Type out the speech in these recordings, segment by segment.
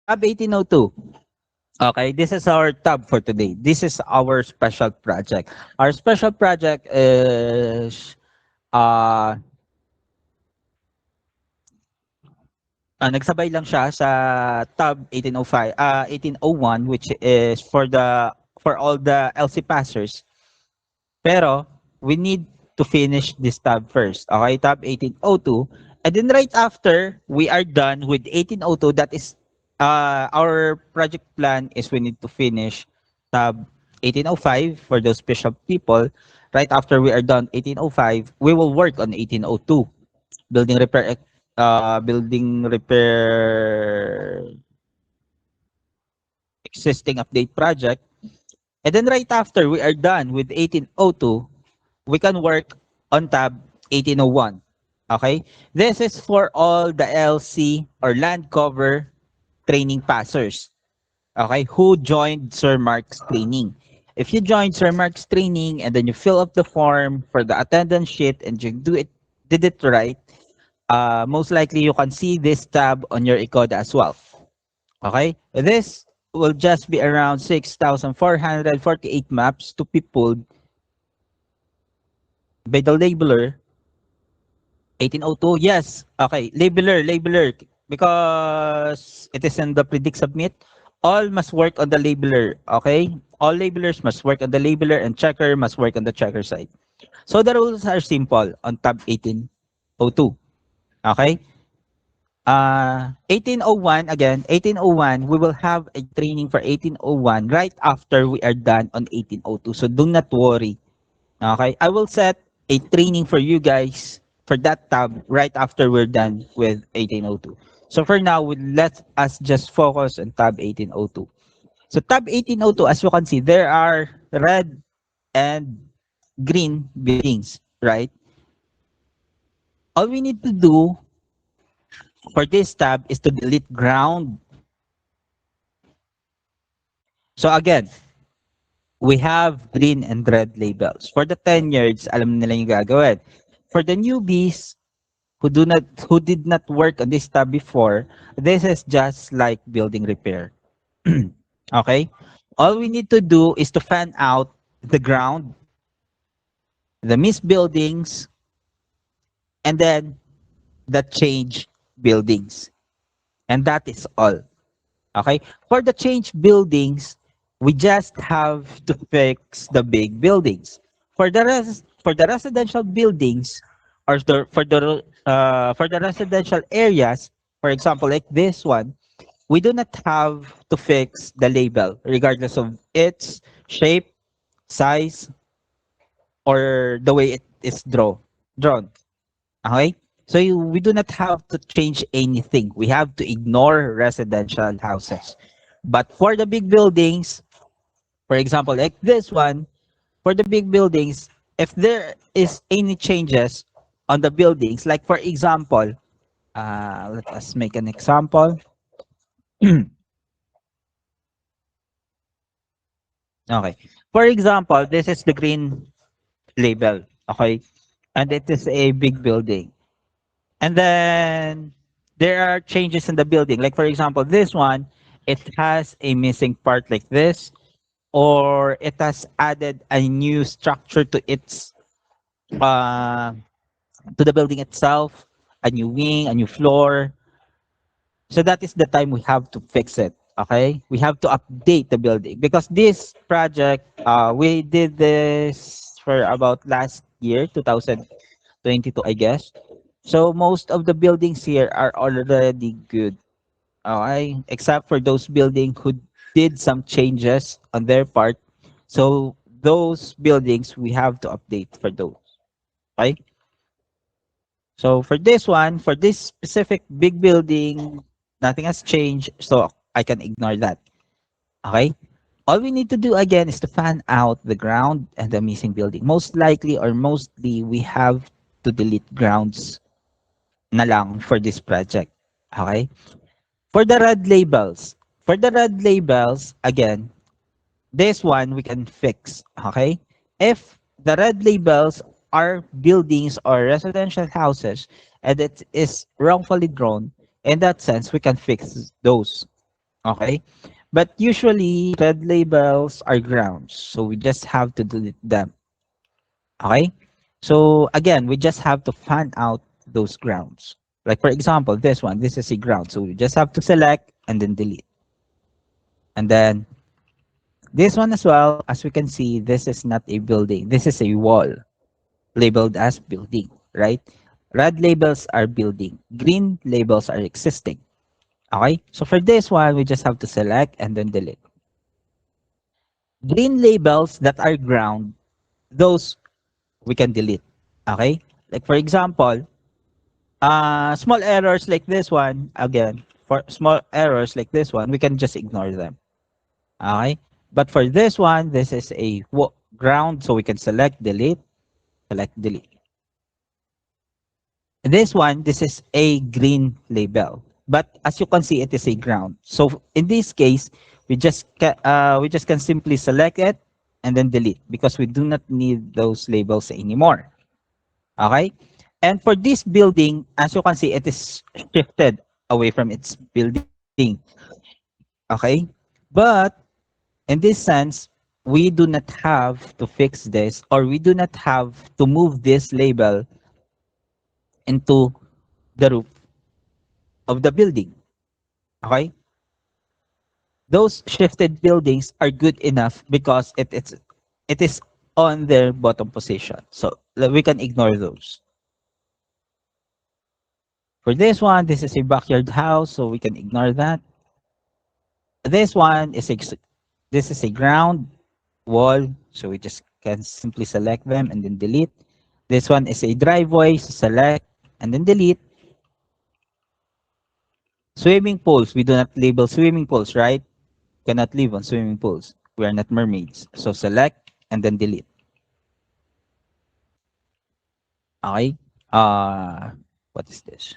Tab 1802. Okay, this is our tab for today. This is our special project. Our special project is uh, nagsabay lang siya sa tab 1805 1801, which is for all the LC passers. Pero we need to finish this tab first. Okay, tab 1802. And then right after we are done with 1802, that is our project plan is we need to finish tab 1805 for those special people. Right after we are done 1805, we will work on 1802, building repair building repair existing update project. And then right after we are done with 1802, we can work on tab 1801. Okay? This is for all the LC or land cover training passers. Okay? Who joined Sir Mark's training. If you joined Sir Mark's training and then you fill up the form for the attendance sheet and you did it right, most likely you can see this tab on your ECODA as well. Okay? This will just be around 6,448 maps to be pulled by the labeler 1802. Yes. Okay. Labeler. Because it is in the predict submit. All must work on the labeler. Okay. All labelers must work on the labeler and checker must work on the checker side. So the rules are simple on tab 1802. Okay. 1801 again. 1801. We will have a training for 1801 right after we are done on 1802. So do not worry. Okay, I will set a training for you guys for that tab right after we're done with 1802. So for now, let us just focus on tab 1802. So tab 1802, as you can see, there are red and green buildings, right? All we need to do for this tab is to delete ground. So again, we have green and red labels. For the 10 years, alam nila yung gagawin. For the newbies, who did not work on this tab before, this is just like building repair. Okay? All we need to do is to fan out the ground, the missed buildings, and then the change buildings. And that is all. Okay? For the change buildings, we just have to fix the big buildings. For the residential buildings, or for the residential areas, for example, like this one, we do not have to fix the label, regardless of its shape, size, or the way it is drawn. Okay? So we do not have to change anything. We have to ignore residential houses. But for the big buildings, for example, like this one, for the big buildings, if there is any changes on the buildings, like for example, let us make an example. Okay. For example, this is the green label. Okay. And it is a big building. And then there are changes in the building. Like for example, this one, it has a missing part like this, or it has added a new structure uh to the building itself, a new wing, a new floor. So that is the time we have to fix it. Okay, we have to update the building because this project, we did this for about last year, 2022, I guess. So most of the buildings here are already good. Okay, except for those buildings who did some changes on their part. So those buildings we have to update for those. Okay. So for this one, for this specific big building, nothing has changed. So I can ignore that. Okay. All we need to do again is to fan out the ground and the missing building. Most likely or mostly, we have to delete grounds na lang for this project. Okay. For the red labels, again, this one we can fix. Okay. If the red labels are buildings or residential houses and it is wrongfully drawn, in that sense, we can fix those. Okay? But usually, red labels are grounds. So we just have to delete them. Okay? So again, we just have to fan out those grounds. Like for example, this one, this is a ground. So we just have to select and then delete. And then this one as well, as we can see, this is not a building. This is a wall labeled as building, right? Red labels are building. Green labels are existing. Okay? So for this one, we just have to select and then delete. Green labels that are ground, those we can delete. Okay? Like for example, small errors like this one, again, for small errors like this one, we can just ignore them. Okay? But for this one, this is a ground, so we can select, delete. This one, this is a green label. But as you can see, it is a ground. So in this case, we just can simply select it and then delete because we do not need those labels anymore. Okay? And for this building, as you can see, it is shifted away from its building. Okay? But in this sense, we do not have to fix this or we do not have to move this label into the roof of the building. Okay? Those shifted buildings are good enough because it is on their bottom position. So we can ignore those. For this one, this is a backyard house, so we can ignore that. This one is this is a ground wall, so we just can simply select them and then delete. This one is a driveway, so select and then delete. Swimming pools, we do not label swimming pools, right? Cannot live on swimming pools. We are not mermaids. So select and then delete. Okay? Uh, what is this?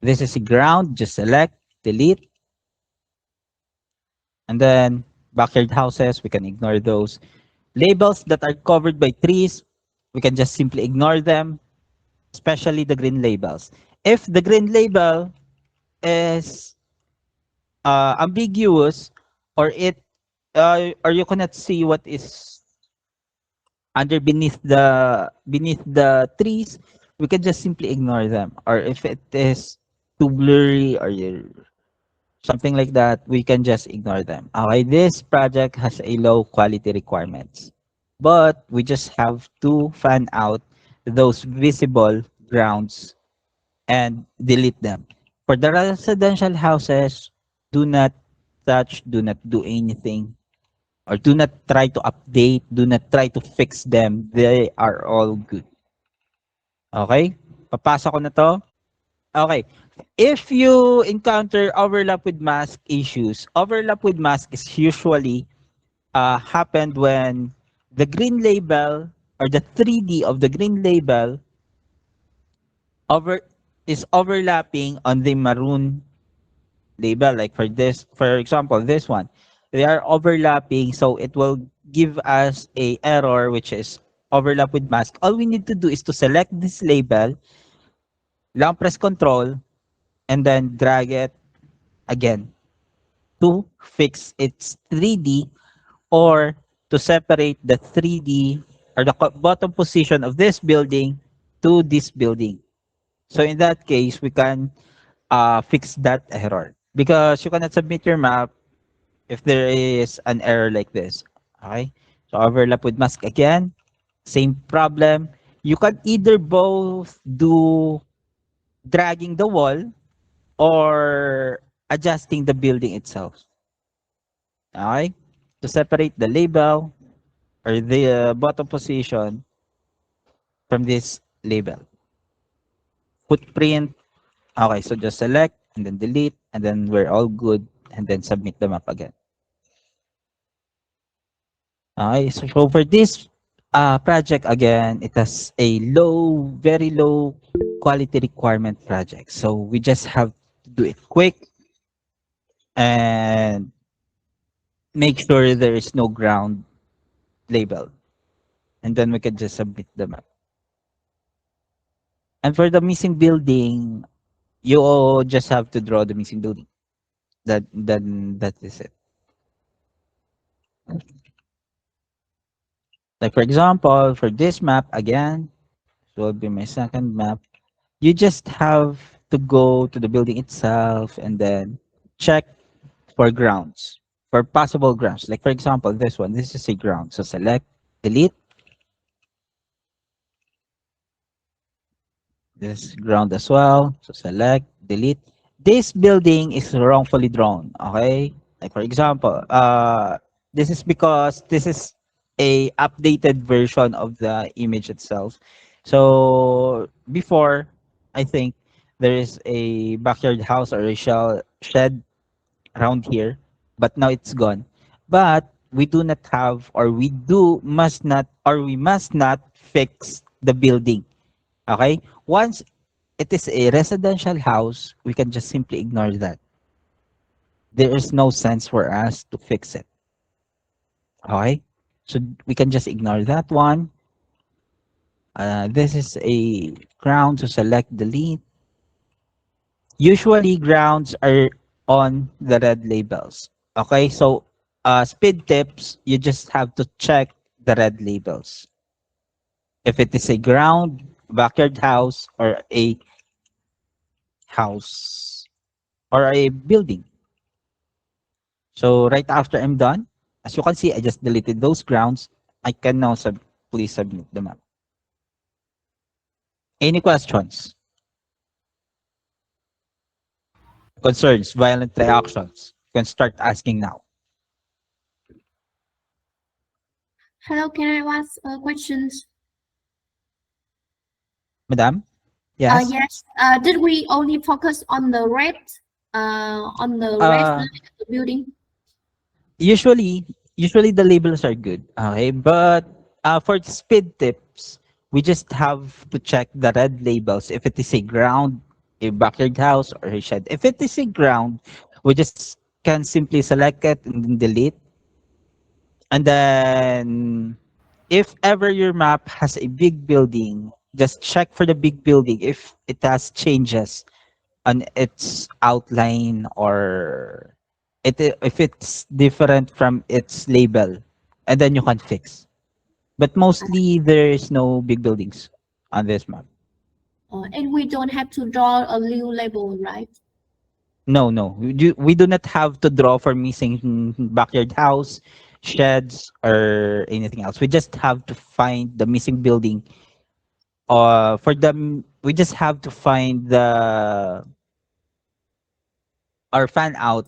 This is a ground, just select, delete, and then backyard houses, we can ignore those. Labels that are covered by trees, we can just simply ignore them, especially the green labels. If the green label is ambiguous or or you cannot see what is under beneath the trees, we can just simply ignore them. Or if it is too blurry or something like that, we can just ignore them. Okay, this project has a low quality requirements, but we just have to fan out those visible grounds and delete them. For the residential houses, do not touch, do not do anything, or do not try to update, do not try to fix them. They are all good. Okay? Papasa ko na to. Okay. If you encounter overlap with mask issues, overlap with mask is usually happened when the green label or the 3D of the green label over is overlapping on the maroon label. Like for example, this one, they are overlapping, so it will give us a error which is overlap with mask. All we need to do is to select this label, long press control, and then drag it again to fix its 3D or to separate the 3D or the bottom position of this building to this building. So in that case, we can fix that error because you cannot submit your map if there is an error like this. Okay, so overlap with mask again, same problem. You can either both do dragging the wall or adjusting the building itself. Okay, to separate the label or the bottom position from this label. Footprint. Okay, so just select and then delete and then we're all good and then submit the map again. Okay, so for this project again, it has a very low quality requirement project. So we just have to do it quick and make sure there is no ground label. And then we can just submit the map. And for the missing building, you just have to draw the missing building. That is it. Like for example, for this map again, it will be my second map. You just have to go to the building itself and then check for grounds, for possible grounds. Like for example, this one, this is a ground. So select, delete this ground as well. So select, delete. This building is wrongfully drawn. Okay. Like for example, this is because this is a updated version of the image itself. So before, I think there is a backyard house or a shed around here, but now it's gone. But we do not have, or we must not fix the building. Okay? Once it is a residential house, we can just simply ignore that. There is no sense for us to fix it. Okay? So we can just ignore that one. This is a ground to select delete. Usually grounds are on the red labels. Okay, so speed tips, you just have to check the red labels. If it is a ground, backyard house, or a house, or a building. So right after I'm done, as you can see, I just deleted those grounds. I can now please submit the map. Any questions, concerns, violent reactions? You can start asking now. Hello, can I ask questions? Madam? Yes? Yes. Did we only focus on the red Uh, line of the building? usually usually the labels are good, okay, but for the speed tips, we just have to check the red labels. If it is a ground, a backyard house, or a shed, if it is a ground, we just can simply select it and then delete. And then if ever your map has a big building, just check for the big building if it has changes on its outline, or if it's different from its label, and then you can fix. But mostly there is no big buildings on this map. And we don't have to draw a new label, right? No, we do not have to draw for missing backyard house, sheds, or anything else. We just have to find the missing building. For them, we just have to find the or fan out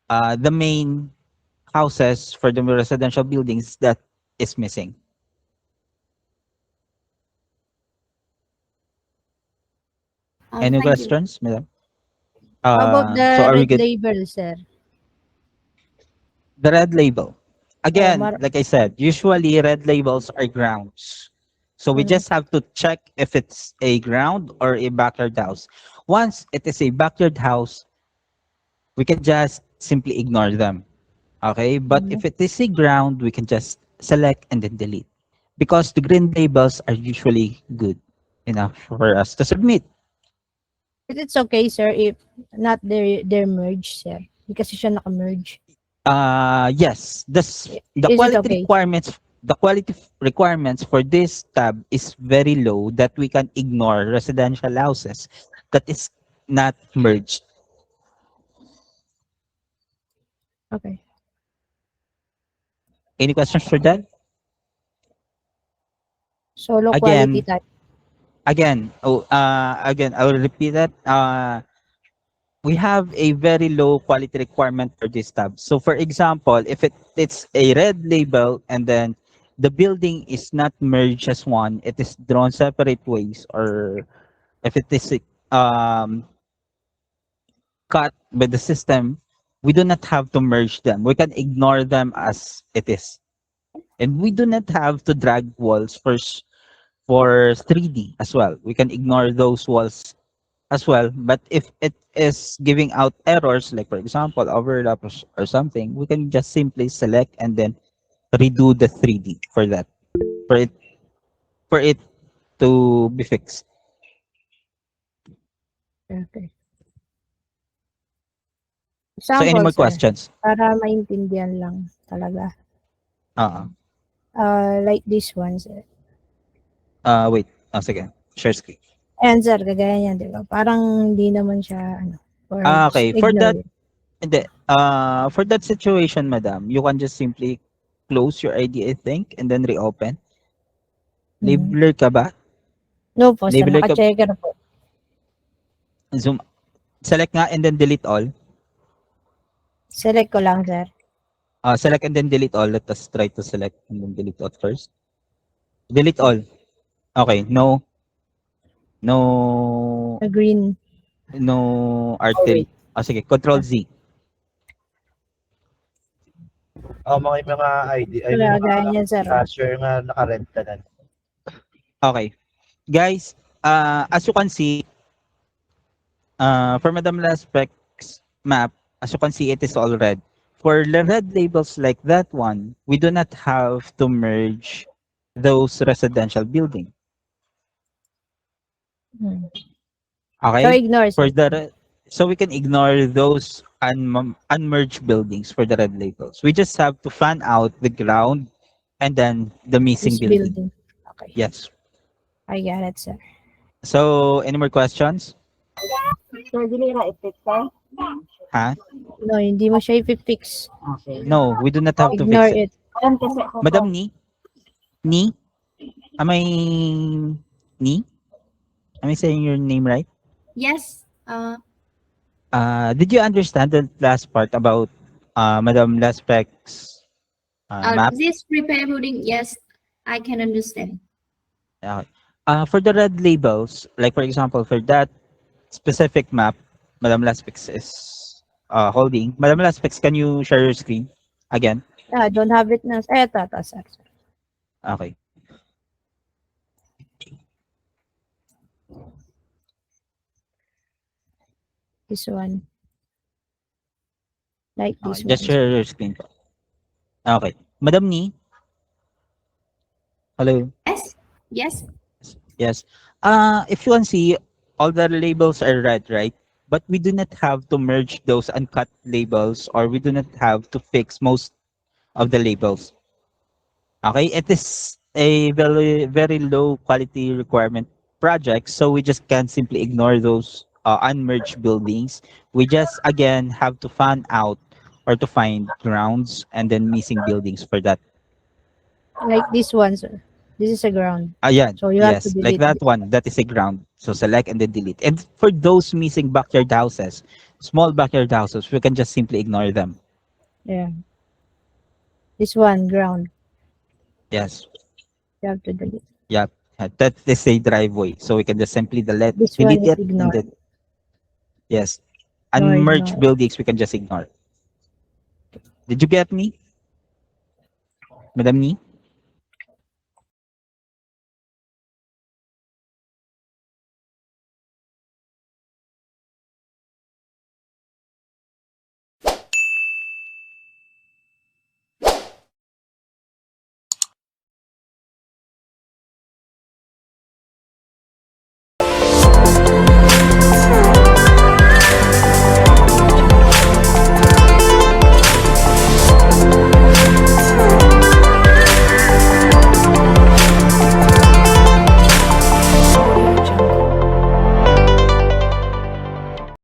the main houses for the residential buildings that is missing. Any Thank you. questions, madam? How about So the are we red good? label, sir? The red label. Oh, Again, like I said, usually red labels are grounds. So we mm, just have to check if it's a ground or a backyard house. Once it is a backyard house, we can just simply ignore them. Okay? But mm. if it is a ground, we can just select and then delete. Because the green labels are usually good enough for us to submit. But it's okay, sir, if not their merge, sir. Hindi kasi siya naka-merge. Yes, the Is it quality okay? requirements, for this tab is very low that we can ignore residential houses that is not merged. Okay. Any questions for that? Solo quality Again, type. again, I will repeat that. We have a very low quality requirement for this tab. So for example, if it's a red label and then the building is not merged as one, it is drawn separate ways, or if it is um, cut by the system, we do not have to merge them. We can ignore them as it is. And we do not have to drag walls for 3D as well. We can ignore those walls as well. But if it is giving out errors, like for example, overlap or something, we can just simply select and then redo the 3D for that, for it, for it to be fixed. Okay. So any Example, more sir, questions? para maintindihan lang talaga. Uh, Like this one, sir. wait. Sige. Share screen. Ayan, sir, kagaya niyan, di ba? Parang hindi naman siya, or just Okay. For that, ignore it. hindi. For that situation, madam, you can just simply close your ID, I think, and then reopen. Labeler ka ba? No po, sir. Labeler ka. Naka-checker po. Zoom. Select nga and then delete all. Select ko lang, sir. Select and then delete all. Let us try to select and then delete all first. Delete all. Okay. No. No. Green. No artery. Sige. Control Z. Mga ID, ay Wala, may gaya mga niyan, sir. cashier nga naka-rent ka na. Okay. Guys, as you can see, for Madam Laspec's map, as you can see, it is all red. For the red labels like that one, we do not have to merge those residential building. Hmm. Okay? So, ignore, For sir. so we can ignore those unmerged buildings for the red labels. We just have to fan out the ground and then the missing This building. building. Okay. Yes. I got it, sir. So, any more questions? Sir, dili ra epekto. Huh? No, hindi mo siya i-fix. Okay. No, we do not have to Ignore fix it. it. Alam kasi ako Madam Ni? Am I Ni? Am I saying your name right? Yes. Did you understand the last part about Madam Laspec's map? This repair building, yes, I can understand. For the red labels, like for example, for that specific map, Madam Laspex is holding. Madam Laspex, can you share your screen again? I don't have it na. Eto, sir. Okay. This one. Like this Just one. share your screen. Okay. Madam Ni? Hello? Yes. Yes. Yes. If you can see, all the labels are red, right? But we do not have to merge those uncut labels, or we do not have to fix most of the labels. Okay? It is a very, very low quality requirement project, so we just can simply ignore those unmerged buildings. We just, again, have to fan out or to find grounds and then missing buildings for that. Like this one, sir. This is a ground. Yeah, So you have yes, to delete like that it. one, that is a ground. So select and then delete. And for those missing backyard houses, small backyard houses, we can just simply ignore them. Yeah. This one, ground. Yes, You have to delete. that is a driveway. So we can just simply delete This one is it. ignore. And then, yes, No, unmerged ignore. buildings, we can just ignore. Did you get me? Madam Ni?